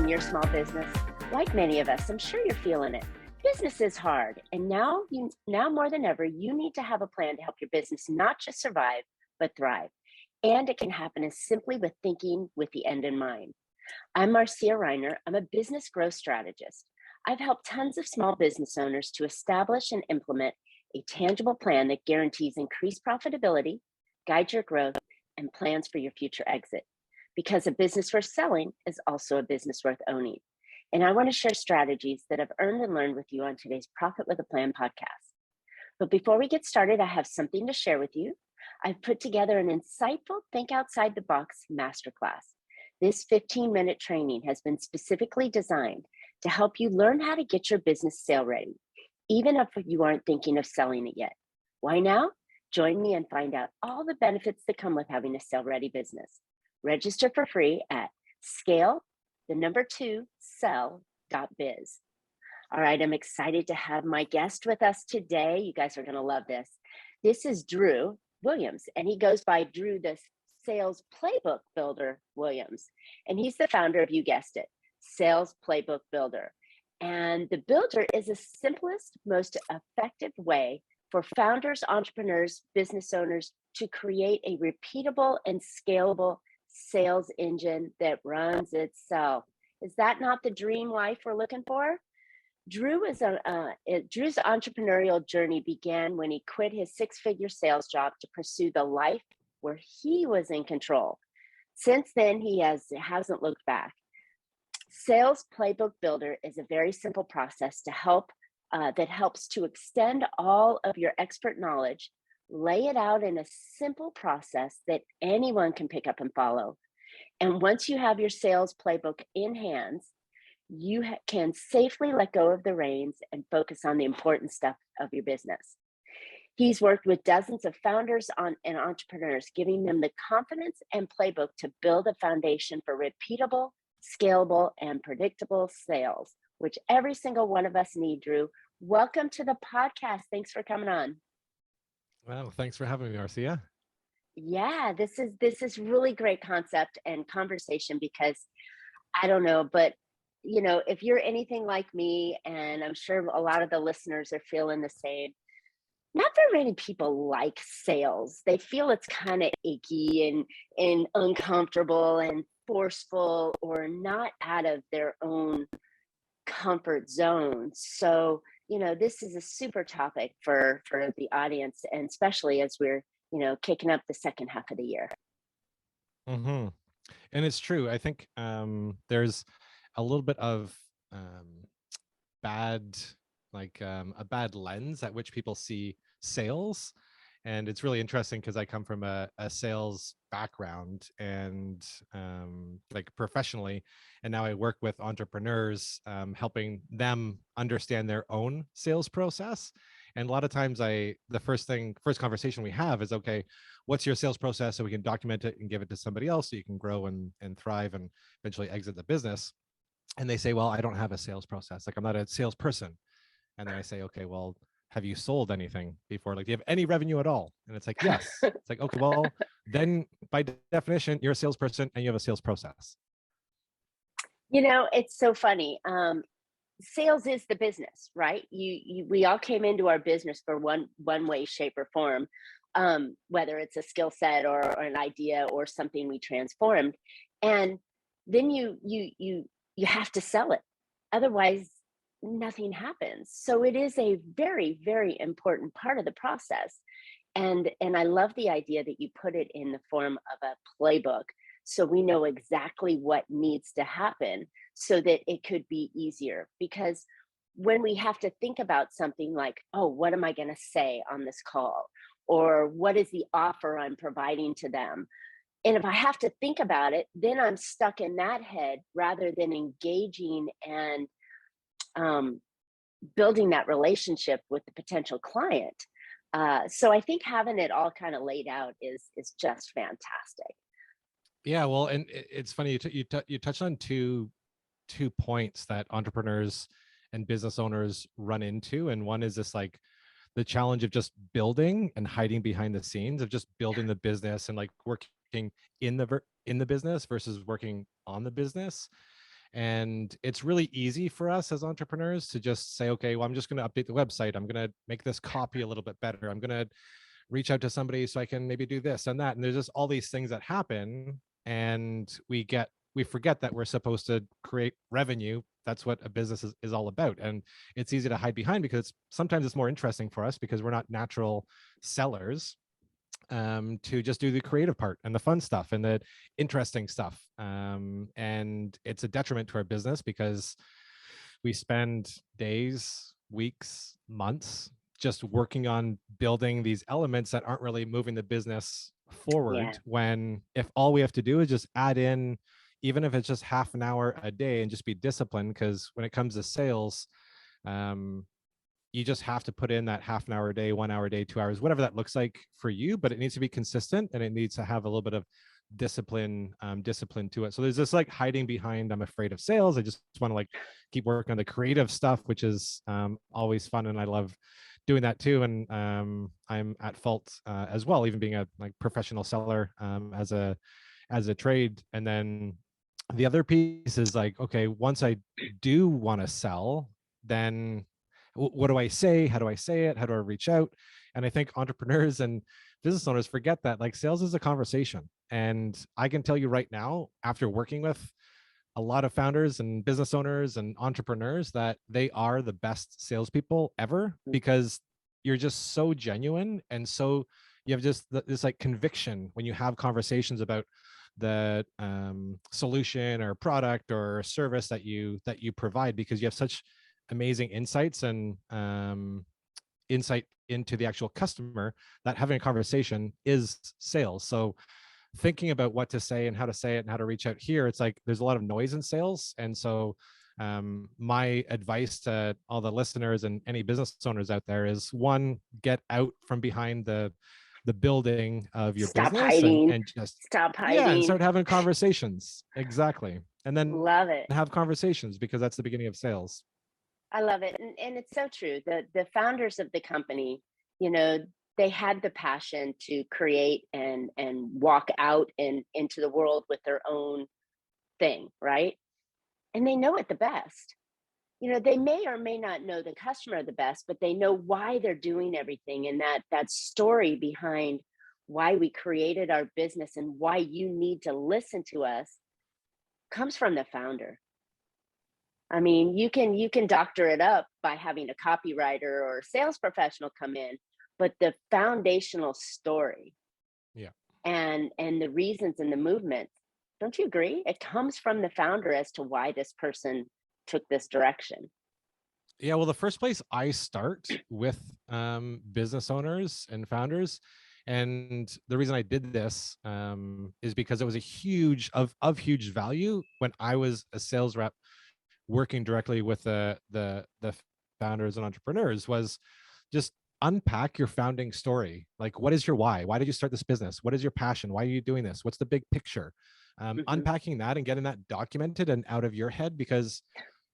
your small business? Like many of us, I'm sure you're feeling it. Business is hard, and now more than ever, you need to have a plan to help your business not just survive, but thrive. And it can happen as simply with thinking with the end in mind. I'm Marcia. I'm a business growth strategist. I've helped tons of small business owners to establish and implement a tangible plan that guarantees increased profitability, guides your growth, and plans for your future exit. Because a business worth selling is also a business worth owning. And I want to share strategies that I've earned and learned with you on today's Profit with a Plan podcast. But before we get started, I have something to share with you. I've put together an insightful Think Outside the Box masterclass. This 15-minute training has been specifically designed to help you learn how to get your business sale ready, even if you aren't thinking of selling it yet. Why now? Join me and find out all the benefits that come with having a sale-ready business. Register for free at scale2sell.biz. All right, I'm excited to have my guest with us today. You guys are going to love this. This is Drew Williams, and he goes by Drew, the Sales Playbook Builder Williams. And he's the founder of, you guessed it, Sales Playbook Builder. And the builder is the simplest, most effective way for founders, entrepreneurs, business owners to create a repeatable and scalable sales engine that runs itself. Is that not the dream life we're looking for? Drew's entrepreneurial journey began when he quit his six-figure sales job to pursue the life where he was in control. Since then, he hasn't looked back. Sales Playbook Builder is a very simple process to help that helps to extend all of your expert knowledge, lay it out in a simple process that anyone can pick up and follow. And once you have your sales playbook in hands, you can safely let go of the reins and focus on the important stuff of your business. He's worked with dozens of founders and entrepreneurs, giving them the confidence and playbook to build a foundation for repeatable, scalable, and predictable sales, which every single one of us need. Drew, welcome to the podcast. Thanks for coming on. Well, thanks for having me, Marcia. Yeah, this is really great concept and conversation because I don't know, but you know, if you're anything like me, and I'm sure a lot of the listeners are feeling the same, not very many people like sales. They feel it's kind of icky and uncomfortable and forceful or not out of their own comfort zone. So, you know, this is a super topic for the audience, and especially as we're, you know, kicking up the second half of the year. Mm-hmm. And it's true. I think there's a little bit of a bad lens at which people see sales. And it's really interesting because I come from a sales background and like professionally, and now I work with entrepreneurs, helping them understand their own sales process. And a lot of times the first conversation we have is, okay, what's your sales process so we can document it and give it to somebody else so you can grow and thrive and eventually exit the business. And they say, well, I don't have a sales process. Like, I'm not a salesperson. And then I say, okay, well, have you sold anything before? Like, do you have any revenue at all? And it's like, yes. It's like, okay, well, then by definition, you're a salesperson and you have a sales process. You know, it's so funny. Sales is the business, right? We all came into our business for one way, shape, or form, whether it's a skill set or an idea or something we transformed, and then you have to sell it. Otherwise, nothing happens. So it is a very, very important part of the process. And I love the idea that you put it in the form of a playbook, so we know exactly what needs to happen so that it could be easier. Because when we have to think about something like, oh, what am I going to say on this call? Or what is the offer I'm providing to them? And if I have to think about it, then I'm stuck in that head rather than engaging and building that relationship with the potential client. So I think having it all kind of laid out is just fantastic. Yeah, well, and it's funny, you touched on two points that entrepreneurs and business owners run into, and one is this, like, the challenge of just building and hiding behind the scenes, of just building the business and like working in the business versus working on the business. And it's really easy for us as entrepreneurs to just say, okay, well, I'm just going to update the website. I'm going to make this copy a little bit better. I'm going to reach out to somebody so I can maybe do this and that. And there's just all these things that happen. And we forget that we're supposed to create revenue. That's what a business is all about. And it's easy to hide behind because sometimes it's more interesting for us because we're not natural sellers, to just do the creative part and the fun stuff and the interesting stuff. And it's a detriment to our business because we spend days, weeks, months just working on building these elements that aren't really moving the business Yeah. forward, when if all we have to do is just add in, even if it's just half an hour a day, and just be disciplined. Because when it comes to sales, um, you just have to put in that half an hour a day, 1 hour a day, 2 hours, whatever that looks like for you, but it needs to be consistent and it needs to have a little bit of discipline to it. So there's this like hiding behind, I'm afraid of sales. I just want to like keep working on the creative stuff, which is always fun. And I love doing that too. And I'm at fault as well, even being a like professional seller as a trade. And then the other piece is like, okay, once I do want to sell, then what do I say? How do I say it? How do I reach out? And I think entrepreneurs and business owners forget that like sales is a conversation. And I can tell you right now, after working with a lot of founders and business owners and entrepreneurs, that they are the best salespeople ever, because you're just so genuine. And so you have just this like conviction when you have conversations about the solution or product or service that you provide, because you have such amazing insights and insight into the actual customer, that having a conversation is sales. So thinking about what to say and how to say it and how to reach out here, it's like there's a lot of noise in sales. And so my advice to all the listeners and any business owners out there is, one, get out from behind the building of your Stop business hiding. and just, Stop yeah, and hiding. start having conversations. Exactly. And then Love it. have conversations, because that's the beginning of sales. I love it. And it's so true. The founders of the company, you know, they had the passion to create and walk out and into the world with their own thing, right? And they know it the best. You know, they may or may not know the customer the best, but they know why they're doing everything, and that story behind why we created our business and why you need to listen to us comes from the founder. I mean, you can doctor it up by having a copywriter or a sales professional come in, but the foundational story Yeah. and the reasons and the movements, don't you agree? It comes from the founder as to why this person took this direction. Yeah, well, the first place I start with business owners and founders, and the reason I did this is because it was a huge value when I was a sales rep working directly with the founders and entrepreneurs, was just unpack your founding story. Like, what is your why? Why did you start this business? What is your passion? Why are you doing this? What's the big picture? Mhm. Unpacking that and getting that documented and out of your head, because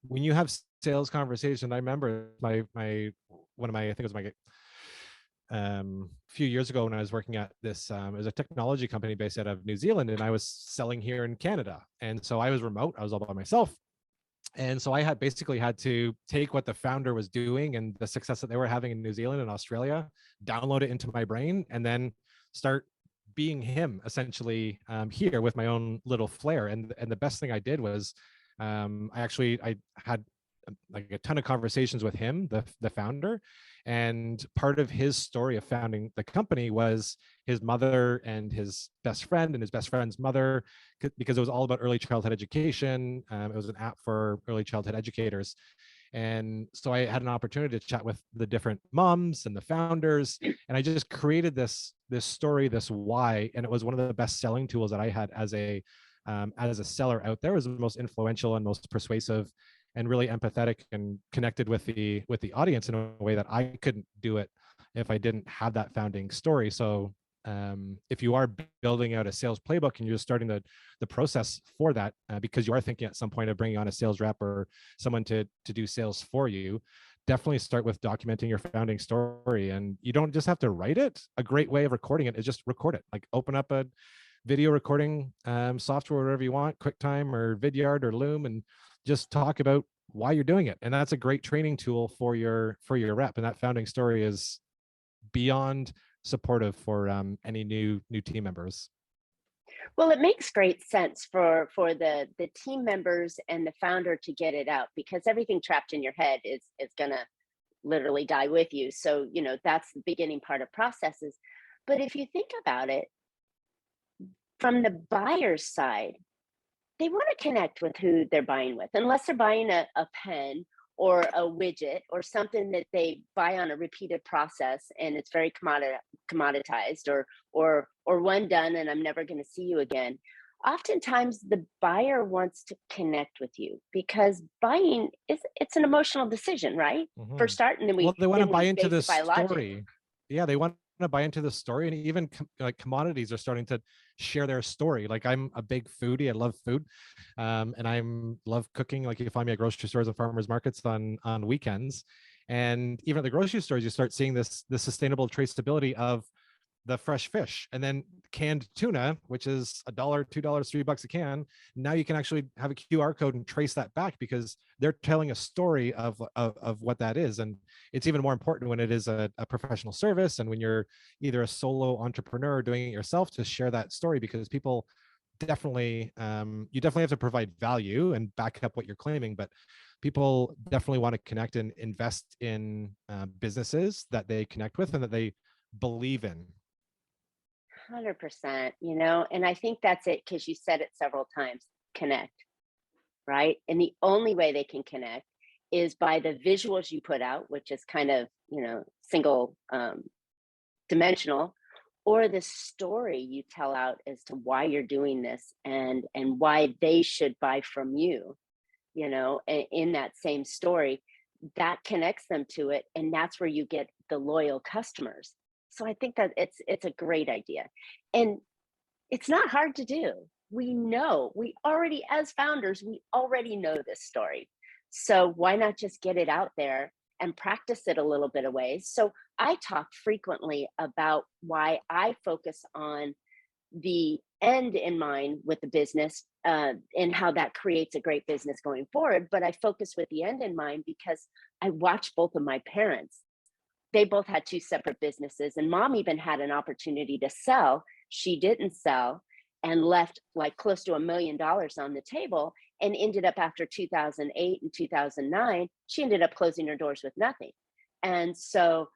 when you have sales conversation, I remember my one of my, I think it was my few years ago when I was working at this it was a technology company based out of New Zealand, and I was selling here in Canada. And so I was remote, I was all by myself. And so I had basically had to take what the founder was doing and the success that they were having in New Zealand and Australia, download it into my brain, and then start being him essentially here with my own little flair. And the best thing I did was I had like a ton of conversations with him, the founder. And part of his story of founding the company was his mother and his best friend and his best friend's mother, because it was all about early childhood education. It was an app for early childhood educators. And so I had an opportunity to chat with the different moms and the founders, and I just created this story, this why. And it was one of the best selling tools that I had as a seller out there. It was the most influential and most persuasive and really empathetic and connected with the audience in a way that I couldn't do it if I didn't have that founding story. So if you are building out a sales playbook and you're starting the process for that, because you are thinking at some point of bringing on a sales rep or someone to do sales for you, definitely start with documenting your founding story. And you don't just have to write it. A great way of recording it is just record it. Like, open up video recording software, whatever you want, QuickTime or Vidyard or Loom, and just talk about why you're doing it. And that's a great training tool for your rep. And that founding story is beyond supportive for any new team members. Well, it makes great sense for the team members and the founder to get it out, because everything trapped in your head is gonna literally die with you. So, that's the beginning part of processes. But if you think about it from the buyer's side, they want to connect with who they're buying with, unless they're buying a pen or a widget or something that they buy on a repeated process and it's very commoditized, or one done and I'm never going to see you again. Oftentimes the buyer wants to connect with you because buying it's an emotional decision, right? For Mhm. start, and then Well, they want to buy we into base it this by logic. story. Yeah, they want to buy into the story, and even like commodities are starting to share their story. Like I'm a big foodie. I love food, and I'm love cooking. Like you can find me at grocery stores and farmers markets on weekends, and even at the grocery stores, you start seeing this sustainable traceability of the fresh fish, and then canned tuna, which is $1, $2, $3 a can. Now you can actually have a QR code and trace that back because they're telling a story of what that is. And it's even more important when it is a professional service and when you're either a solo entrepreneur or doing it yourself, to share that story, because people definitely you definitely have to provide value and back up what you're claiming, but people definitely want to connect and invest in businesses that they connect with and that they believe in. 100%, and I think that's it, because you said it several times. Connect, right? And the only way they can connect is by the visuals you put out, which is kind of, single dimensional, or the story you tell out as to why you're doing this, and why they should buy from you, in that same story. That connects them to it, and that's where you get the loyal customers. So I think that it's a great idea. And it's not hard to do. We already, as founders, we already know this story. So why not just get it out there and practice it a little bit of ways? So I talk frequently about why I focus on the end in mind with the business, and how that creates a great business going forward. But I focus with the end in mind because I watch both of my parents. They both had two separate businesses, and mom even had an opportunity to sell. She didn't sell and left like close to $1 million on the table, and ended up, after 2008 and 2009, she ended up closing her doors with nothing. And so,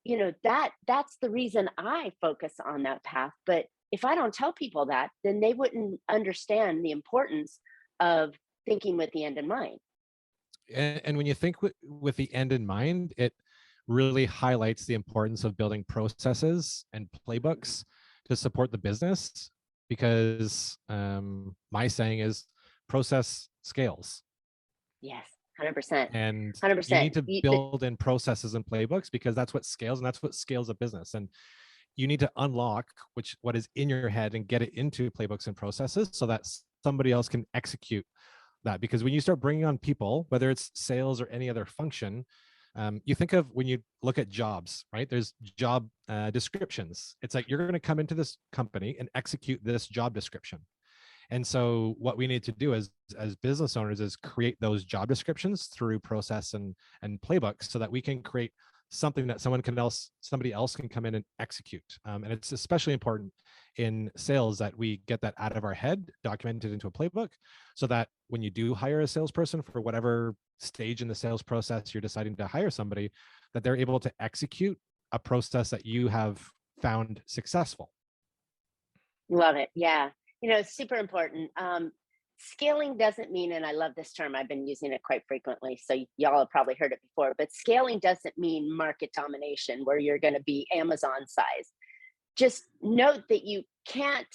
that's the reason I focus on that path. But if I don't tell people that, then they wouldn't understand the importance of thinking with the end in mind. And when you think with the end in mind, it really highlights the importance of building processes and playbooks to support the business, because my saying is process scales. Yes, 100%. And you 100%. need to build in processes and playbooks, because that's what scales, and that's what scales a business. And you need to unlock what is in your head and get it into playbooks and processes so that somebody else can execute that. Because when you start bringing on people, whether it's sales or any other function, you think of when you look at jobs, right? There's job descriptions. It's like you're going to come into this company and execute this job description. And so what we need to do as business owners is create those job descriptions through process and playbooks, so that we can create something that somebody else can come in and execute. And it's especially important in sales that we get that out of our head, documented into a playbook, so that when you do hire a salesperson for whatever stage in the sales process you're deciding to hire somebody, that they're able to execute a process that you have found successful. Love it. Yeah. It's super important. Scaling doesn't mean, and I love this term, I've been using it quite frequently. So y'all have probably heard it before, but scaling doesn't mean market domination where you're going to be Amazon size. Just note that you can't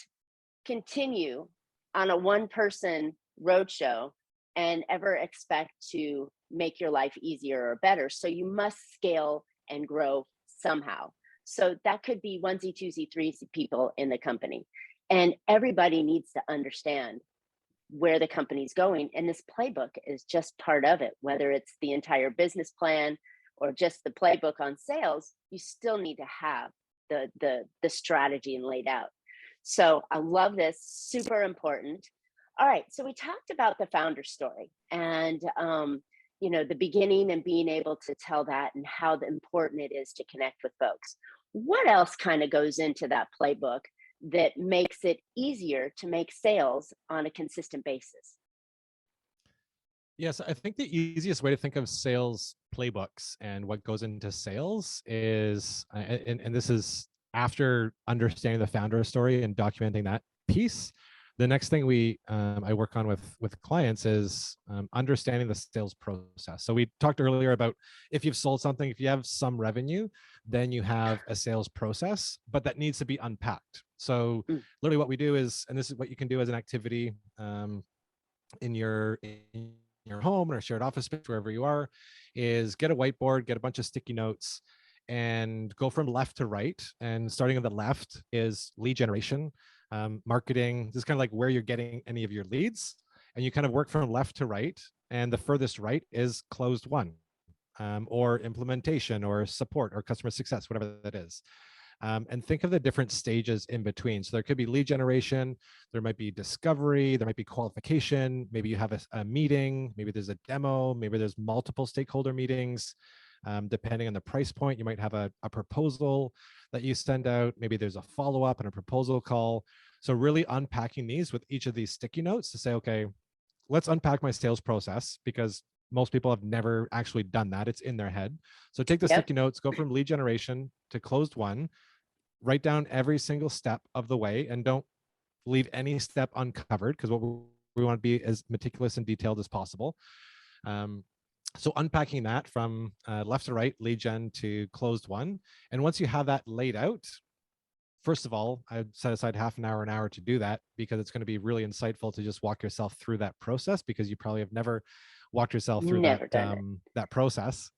continue on a one person roadshow and ever expect to make your life easier or better. So you must scale and grow somehow. So that could be onesie, twosie, threesie people in the company. And everybody needs to understand where the company's going. And this playbook is just part of it, whether it's the entire business plan or just the playbook on sales. You still need to have the strategy and laid out. So I love this, super important. All right, so we talked about the founder story and the beginning and being able to tell that and how important it is to connect with folks. What else kind of goes into that playbook that makes it easier to make sales on a consistent basis? Yes, I think the easiest way to think of sales playbooks and what goes into sales is, and this is after understanding the founder story and documenting that piece. The next thing I work on with clients is understanding the sales process. So we talked earlier about if you've sold something, if you have some revenue, then you have a sales process, but that needs to be unpacked. So Mm. literally, what we do is, and this is what you can do as an activity in your home or shared office space, wherever you are, is get a whiteboard, get a bunch of sticky notes, and go from left to right. And starting on the left is lead generation, marketing. This is kind of like where you're getting any of your leads. And you kind of work from left to right. And the furthest right is closed won, or implementation or support or customer success, whatever that is. And think of the different stages in between. So there could be lead generation, there might be discovery, there might be qualification, maybe you have a meeting, maybe there's a demo, maybe there's multiple stakeholder meetings. Depending on the price point, you might have a proposal that you send out, maybe there's a follow-up and a proposal call. So really unpacking these with each of these sticky notes to say, okay, let's unpack my sales process, because most people have never actually done that. It's in their head. So take the Yep. sticky notes, go from lead generation to closed won, write down every single step of the way, and don't leave any step uncovered, because what we want to be as meticulous and detailed as possible. So unpacking that from left to right, lead gen to closed won. And once you have that laid out, first of all, I'd set aside half an hour to do that, because it's going to be really insightful to just walk yourself through that process, because you probably have never walked yourself through Never done it. that process.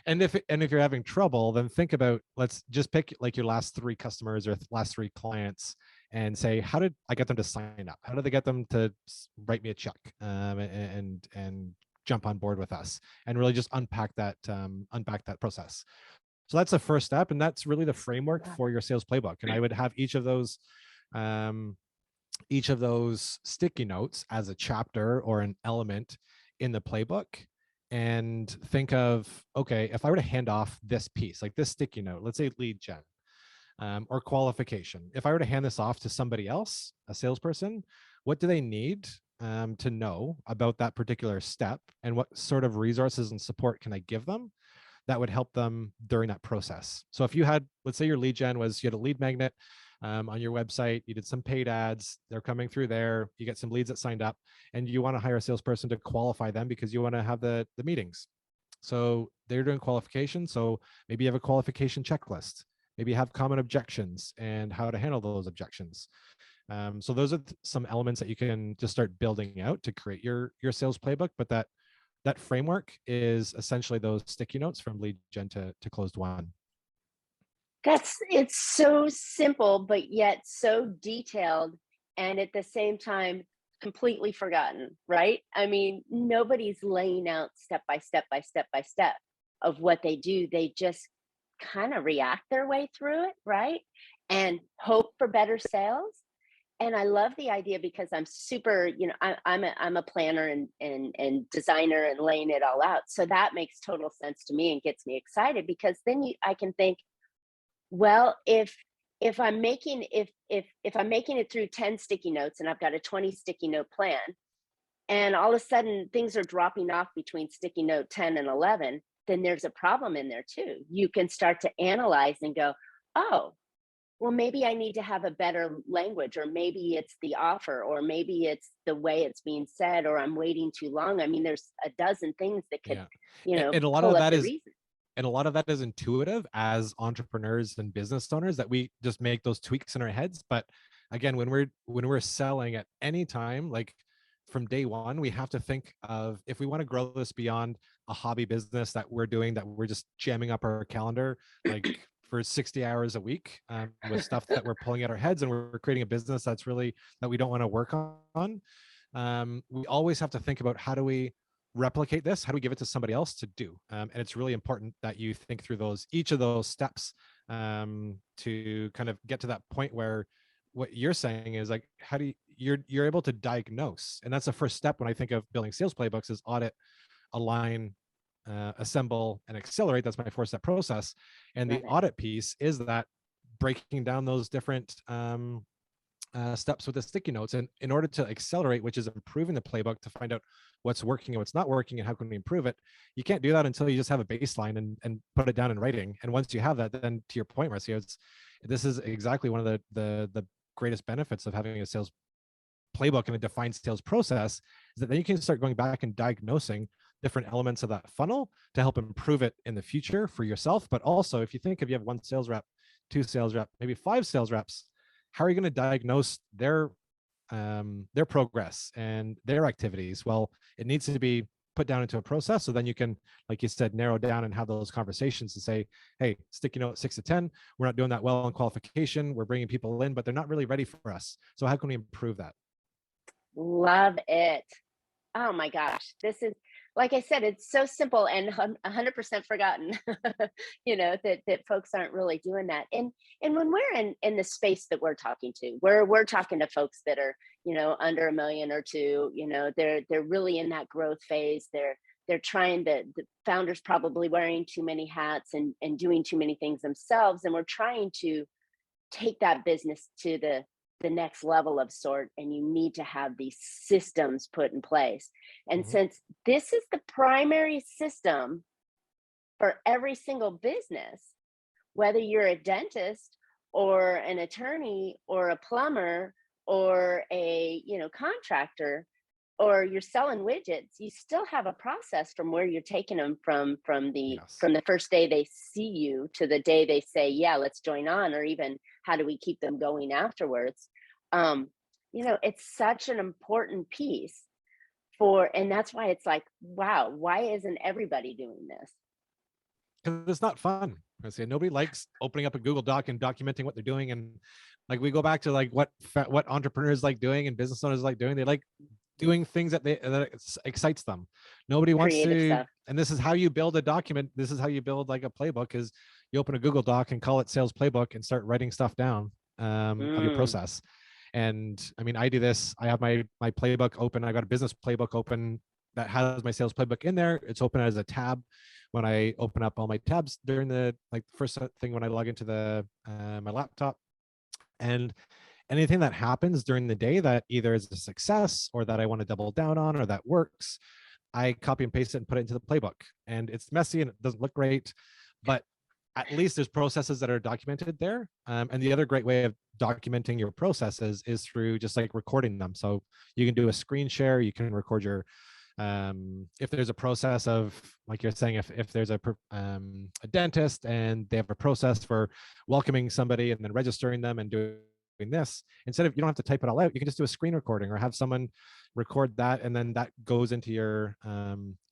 And if you're having trouble, then think about, let's just pick like your last 3 customers or last 3 clients and say, how did I get them to sign up? How did I get them to write me a check, and jump on board with us, and really just unpack that process. So that's the first step, and that's really the framework for your sales playbook. And I would have each of those sticky notes as a chapter or an element in the playbook, and think of, okay, if I were to hand off this piece, like this sticky note, let's say lead gen, or qualification, if I were to hand this off to somebody else, a salesperson, what do they need to know about that particular step, and what sort of resources and support can I give them that would help them during that process? So if you had, let's say your lead gen was, you had a lead magnet on your website, you did some paid ads, they're coming through there, you get some leads that signed up, and you want to hire a salesperson to qualify them because you want to have the meetings. So they're doing qualification. So maybe you have a qualification checklist, maybe you have common objections and how to handle those objections. So those are some elements that you can just start building out to create your sales playbook. But that framework is essentially those sticky notes from lead gen to closed won. It's so simple, but yet so detailed, and at the same time, completely forgotten, right? I mean, nobody's laying out step by step by step by step of what they do. They just kind of react their way through it, right? And hope for better sales. And I love the idea because I'm super, I'm a planner and designer and laying it all out. So that makes total sense to me and gets me excited, because then I can think, well, if I'm making if I'm making it through 10 sticky notes and I've got a 20 sticky note plan, and all of a sudden things are dropping off between sticky note 10 and 11, then there's a problem in there too. You can start to analyze and go, oh, well, maybe I need to have a better language, or maybe it's the offer, or maybe it's the way it's being said, or I'm waiting too long. I mean, there's a dozen things that could, Yeah. And a lot pull of up that the is reason. and a lot of that is intuitive as entrepreneurs and business owners, that we just make those tweaks in our heads. But again, when we're selling at any time, like from day one, we have to think of, if we want to grow this beyond a hobby business that we're doing, that we're just jamming up our calendar like for 60 hours a week, with stuff that we're pulling at our heads, and we're creating a business that's really, that we don't want to work on. We always have to think about, how do we replicate this? How do we give it to somebody else to do? And it's really important that you think through each of those steps, to kind of get to that point where what you're saying is like, how do you're able to diagnose, and that's the first step when I think of building sales playbooks is audit, align, assemble, and accelerate. That's my 4-step process. And the Love it. audit piece is that breaking down those different steps with the sticky notes. And in order to accelerate, which is improving the playbook to find out what's working and what's not working and how can we improve it, you can't do that until you just have a baseline and put it down in writing. And once you have that, then to your point, Marcia, this is exactly one of the greatest benefits of having a sales playbook and a defined sales process, is that then you can start going back and diagnosing different elements of that funnel to help improve it in the future for yourself. But also, if you have 1 sales rep, 2 sales rep, maybe 5 sales reps, how are you going to diagnose their progress and their activities? Well, it needs to be put down into a process. So then you can, like you said, narrow down and have those conversations to say, hey, sticky note 6 to 10, we're not doing that well in qualification. We're bringing people in, but they're not really ready for us. So how can we improve that? Love it. Oh my gosh. This is, like I said, it's so simple and 100% forgotten, that folks aren't really doing that. And when we're in the space that we're talking to, we're talking to folks that are, under $1 million or 2, they're really in that growth phase. They're trying the founders probably wearing too many hats and doing too many things themselves. And we're trying to take that business to the next level of sort, and you need to have these systems put in place. And Mhm. since this is the primary system for every single business, whether you're a dentist or an attorney or a plumber or a contractor, or you're selling widgets, you still have a process from where you're taking them from the Yes. first day they see you to the day they say, yeah, let's join on, or even how do we keep them going afterwards. um it's such an important piece and that's why it's like, wow, why isn't everybody doing this? Because it's not fun. I say nobody likes opening up a Google Doc and documenting what they're doing. And like we go back to like what entrepreneurs like doing and business owners like doing. They like doing things that excites them. Nobody wants Creative to. stuff. And this is how you build a document. This is how you build like a playbook. Is you open a Google Doc and call it sales playbook and start writing stuff down of your Mm, process. And I mean, I do this. I have my playbook open. I got a business playbook open that has my sales playbook in there. It's open as a tab when I open up all my tabs during the first thing when I log into the my laptop. And anything that happens during the day that either is a success or that I want to double down on or that works, I copy and paste it and put it into the playbook. And it's messy and it doesn't look great, but at least there's processes that are documented there. And the other great way of documenting your processes is through just like recording them. So you can do a screen share, you can record your if there's a process of, like you're saying, if there's a dentist and they have a process for welcoming somebody and then registering them and doing this, instead of, you don't have to type it all out, you can just do a screen recording or have someone record that, and then that goes into your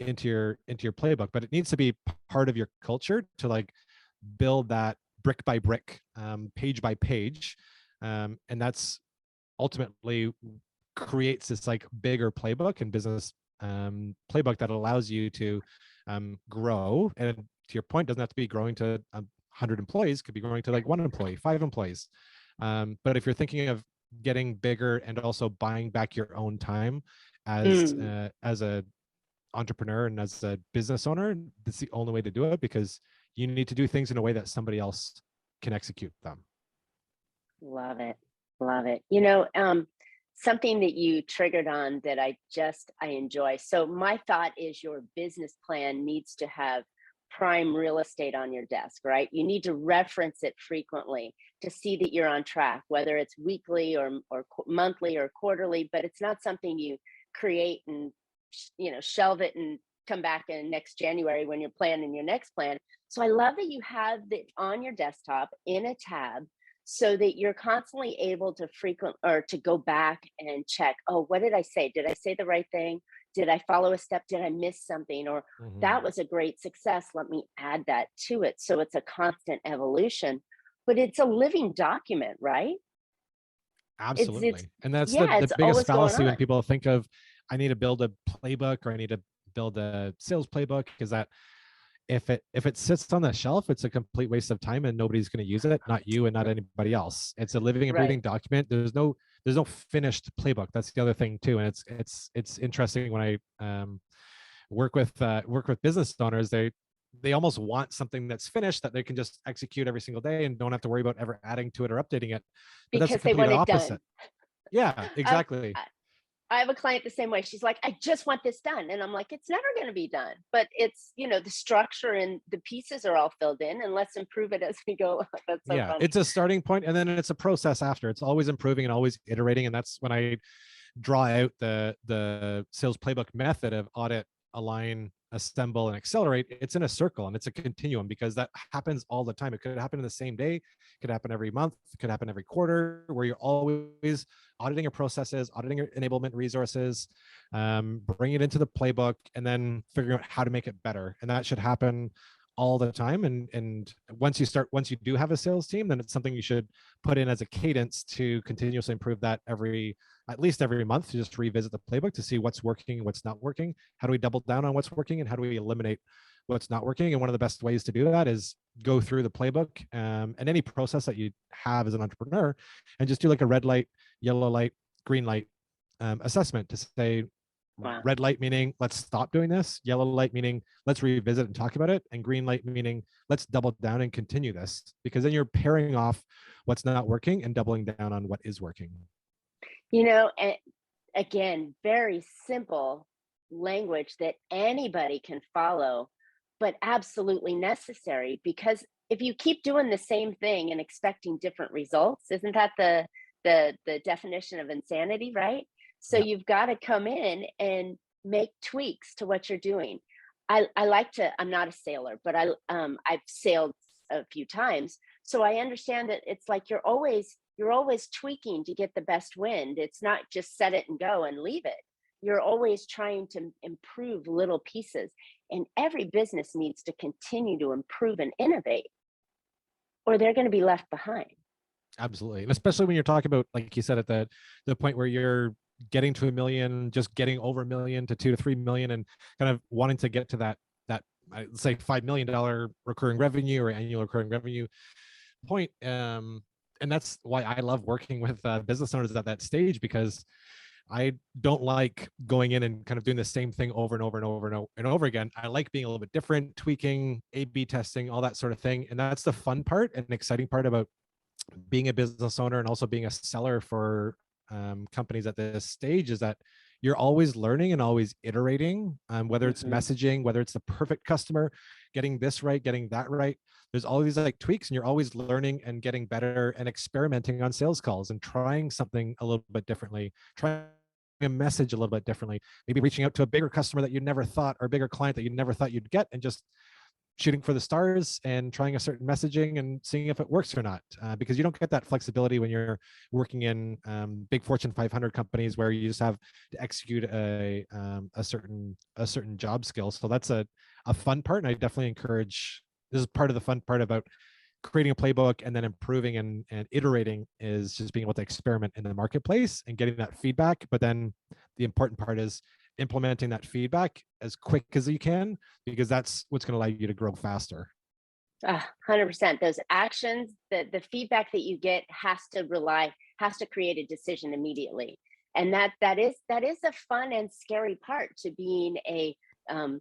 playbook. But it needs to be part of your culture to like build that brick by brick, page by page, and that's ultimately creates this like bigger playbook and business playbook that allows you to grow. And to your point, doesn't have to be growing to 100 employees, could be growing to like 1 employee, 5 employees. But if you're thinking of getting bigger and also buying back your own time as a entrepreneur and as a business owner, that's the only way to do it, because you need to do things in a way that somebody else can execute them. Love it. Love it. Something that you triggered on that I enjoy. So my thought is your business plan needs to have prime real estate on your desk, right? You need to reference it frequently to see that you're on track, whether it's weekly or monthly or quarterly, but it's not something you create and shelve it and come back in next January when you're planning your next plan. So I love that you have it on your desktop in a tab, so that you're constantly able to to go back and check, oh, what did I say? Did I say the right thing? Did I follow a step? Did I miss something? Or Mhm. that was a great success, let me add that to it. So it's a constant evolution, but it's a living document, right? It's Absolutely. And that's yeah, the it's biggest always going fallacy when on. people think of, I need to build a playbook or I need to build a sales playbook, is that if it sits on the shelf, it's a complete waste of time and nobody's going to use it, not you and not anybody else. It's a living and Right. breathing document. There's no finished playbook. That's the other thing too. And it's interesting when I work with business owners. They almost want something that's finished that they can just execute every single day and don't have to worry about ever adding to it or updating it. But that's the Because they complete want it done. opposite. Yeah, I, exactly. I have a client the same way. She's like, I just want this done. And I'm like, it's never going to be done. But it's, the structure and the pieces are all filled in, and let's improve it as we go. That's so Yeah, funny. it's a starting point and then it's a process after. It's always improving and always iterating. And that's when I draw out the sales playbook method of audit, align, assemble, and accelerate. It's in a circle and it's a continuum, because that happens all the time. It could happen in the same day, it could happen every month, it could happen every quarter, where you're always auditing your processes, auditing your enablement resources, bring it into the playbook, and then figuring out how to make it better. And that should happen all the time. And once you do have a sales team, then it's something you should put in as a cadence to continuously improve that at least every month, to just revisit the playbook to see what's working, what's not working. How do we double down on what's working, and how do we eliminate what's not working? And one of the best ways to do that is go through the playbook, and any process that you have as an entrepreneur, and just do like a red light, yellow light, green light assessment to say, Wow. red light meaning let's stop doing this, yellow light meaning let's revisit and talk about it, and green light meaning let's double down and continue this, because then you're pairing off what's not working and doubling down on what is working. And again, very simple language that anybody can follow, but absolutely necessary, because if you keep doing the same thing and expecting different results, isn't that the definition of insanity, right? So Yeah. you've got to come in and make tweaks to what you're doing. I like to, I'm not a sailor, but I've sailed a few times. So I understand that it's like you're always tweaking to get the best wind. It's not just set it and go and leave it. You're always trying to improve little pieces. And every business needs to continue to improve and innovate, or they're going to be left behind. Absolutely. And especially when you're talking about, like you said, at the point where you're getting to a million, just getting over a million to 2 to 3 million, and kind of wanting to get to that I'd say $5 million recurring revenue or annual recurring revenue point. And that's why I love working with business owners at that stage, because I don't like going in and kind of doing the same thing over and over and over and over and over again. I like being a little bit different, tweaking, A/B testing, all that sort of thing. And that's the fun part and exciting part about being a business owner and also being a seller for companies at this stage, is that you're always learning and always iterating, whether it's Hmm. messaging, whether it's the perfect customer, getting this right, getting that right. There's all these like tweaks, and you're always learning and getting better and experimenting on sales calls and trying something a little bit differently, trying a message a little bit differently, maybe reaching out to a bigger customer that you never thought, or a bigger client that you never thought you'd get, and just shooting for the stars and trying a certain messaging and seeing if it works or not, because you don't get that flexibility when you're working in big Fortune 500 companies, where you just have to execute a certain job skill. So that's a fun part, and I definitely encourage, this is part of the fun part about creating a playbook and then improving and iterating, is just being able to experiment in the marketplace and getting that feedback. But then the important part is implementing that feedback as quick as you can, because that's what's going to allow you to grow faster. 100%. Those actions, the feedback that you get has to create a decision immediately. And that is a fun and scary part to being a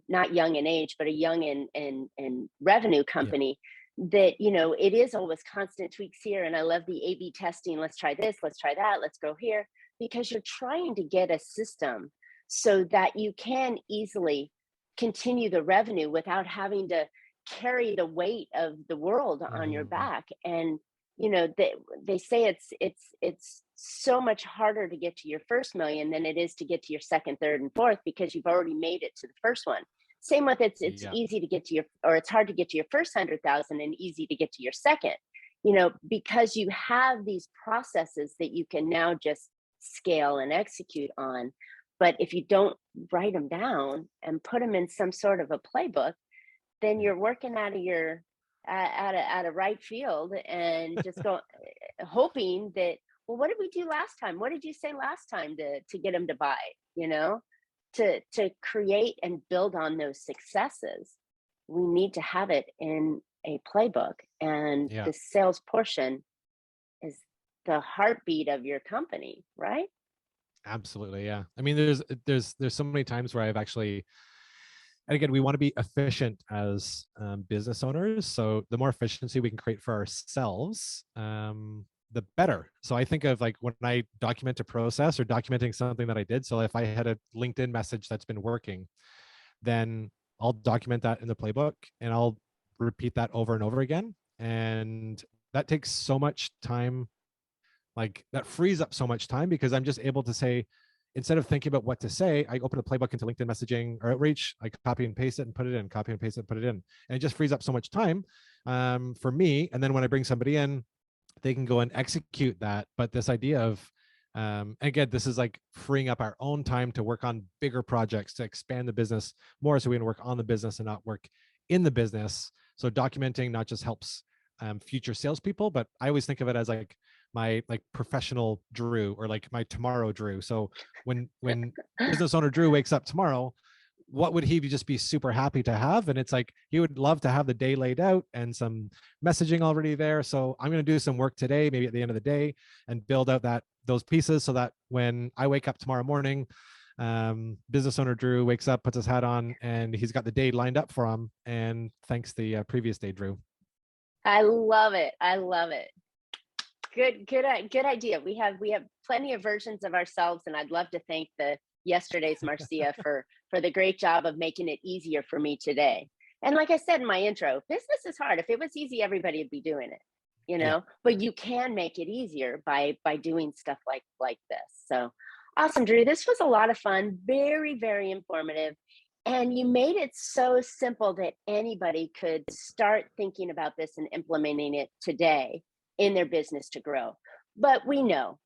not young in age, but a young in revenue Yeah. company. That it is always constant tweaks here. And I love the A/B testing. Let's try this, let's try that, let's go here, because you're trying to get a system so that you can easily continue the revenue without having to carry the weight of the world on your Mhm. back. And they say it's so much harder to get to your first million than it is to get to your second, third, and fourth, because you've already made it to the first one. Same with it's Yeah. easy to get to your, or it's hard to get to your first 100,000 and easy to get to your second, because you have these processes that you can now just scale and execute on. But if you don't write them down and put them in some sort of a playbook, then Yeah. you're working out of your out of right field, and just go hoping that, well, what did we do last time? What did you say last time to get them to buy? You know, to create and build on those successes. we need to have it in a playbook. And Yeah, the sales portion is the heartbeat of your company, right? absolutely. Yeah. I mean, there's so many times where I've actually, and again, we want to be efficient as business owners. So the more efficiency we can create for ourselves, the better. So I think of like when I document a process or documenting something that I did. So if I had a LinkedIn message that's been working, then I'll document that in the playbook and I'll repeat that over and over again. And that takes so much time, like that frees up so much time because I'm just able to say, instead of thinking about what to say, I open a playbook into LinkedIn messaging or Outreach, I copy and paste it and put it in, copy and paste it, and put it in. And it just frees up so much time for me. And then when I bring somebody in, they can go and execute that. But this idea of, again, this is like freeing up our own time to work on bigger projects to expand the business more. So we can work on the business and not work in the business. So documenting not just helps future salespeople, but I always think of it as like my like professional Drew or like my tomorrow Drew. So when business owner Drew wakes up tomorrow, what would he just be super happy to have? And it's like he would love to have the day laid out and some messaging already there. So I'm going to do some work today, maybe at the end of the day, and build out those pieces so that when I wake up tomorrow morning, business owner Drew wakes up, puts his hat on, and he's got the day lined up for him. And thanks the previous day, Drew. I love it. I love it. Good idea. We have plenty of versions of ourselves, and I'd love to thank the yesterday's Marcia for the great job of making it easier for me today. And like I said in my intro, business is hard. If it was easy, everybody would be doing it, Yeah. But you can make it easier by doing stuff like this. So awesome, Drew. This was a lot of fun. Very, very informative. And you made it so simple that anybody could start thinking about this and implementing it today in their business to grow. But we know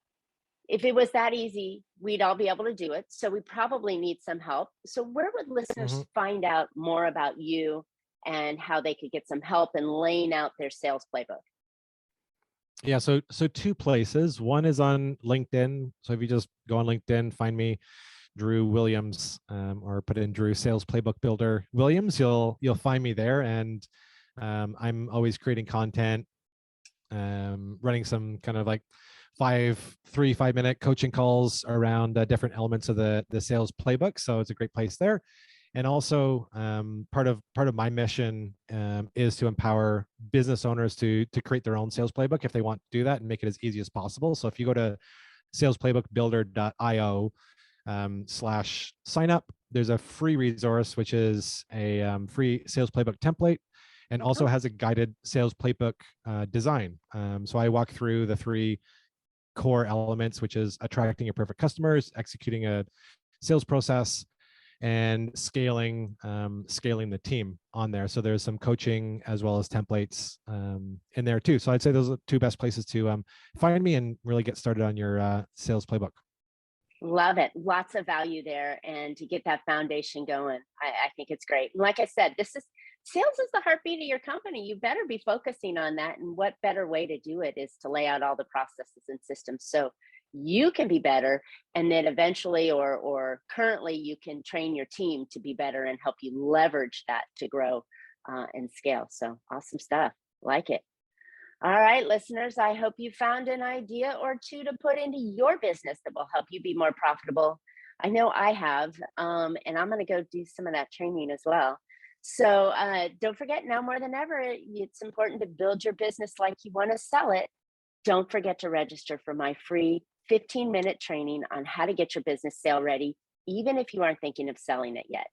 if it was that easy, we'd all be able to do it. So we probably need some help. So where would Mhm. listeners find out more about you and how they could get some help in laying out their sales playbook? Yeah, so two places. One is on LinkedIn. So if you just go on LinkedIn, find me, Drew Williams, or put in Drew Sales Playbook Builder Williams, you'll find me there. And I'm always creating content, running some kind of like 5 minute coaching calls around different elements of the sales playbook. So it's a great place there. And also part of my mission is to empower business owners to create their own sales playbook if they want to do that and make it as easy as possible. So if you go to salesplaybookbuilder.io /sign up, there's a free resource which is a free sales playbook template and also Oh, has a guided sales playbook design. So I walk through the three core elements, which is attracting your perfect customers, executing a sales process, and scaling the team on there. So there's some coaching as well as templates in there too. So I'd say those are the two best places to find me and really get started on your sales playbook. love it. Lots of value there. And to get that foundation going, I think it's great. And like I said, this is sales is the heartbeat of your company. You better be focusing on that. And what better way to do it is to lay out all the processes and systems so you can be better. And then eventually or currently you can train your team to be better and help you leverage that to grow and scale. So awesome stuff. Like it. All right, listeners, I hope you found an idea or two to put into your business that will help you be more profitable. I know I have, and I'm going to go do some of that training as well. So don't forget, now more than ever, it's important to build your business like you want to sell it. Don't forget to register for my free 15-minute training on how to get your business sale ready, even if you aren't thinking of selling it yet.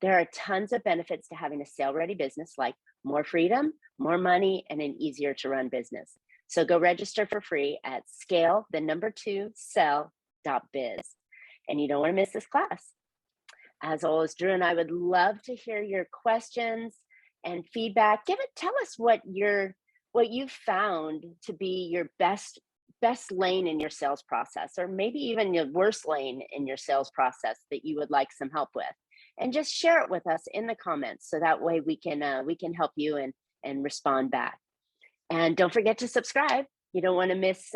There are tons of benefits to having a sale ready business, like more freedom, more money, and an easier to run business. So go register for free at scale, the number two, sell.biz. And you don't want to miss this class. As always, Drew and I would love to hear your questions and feedback. Tell us what you found to be your best lane in your sales process, or maybe even your worst lane in your sales process that you would like some help with. And just share it with us in the comments so that way we can help you and respond back. And don't forget to subscribe. You don't want to miss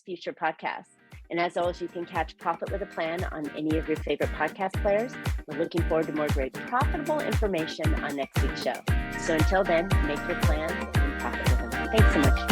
future podcasts. And as always, you can catch Profit with a Plan on any of your favorite podcast players. We're looking forward to more great profitable information on next week's show. So until then, make your plans and profit with them. Thanks so much.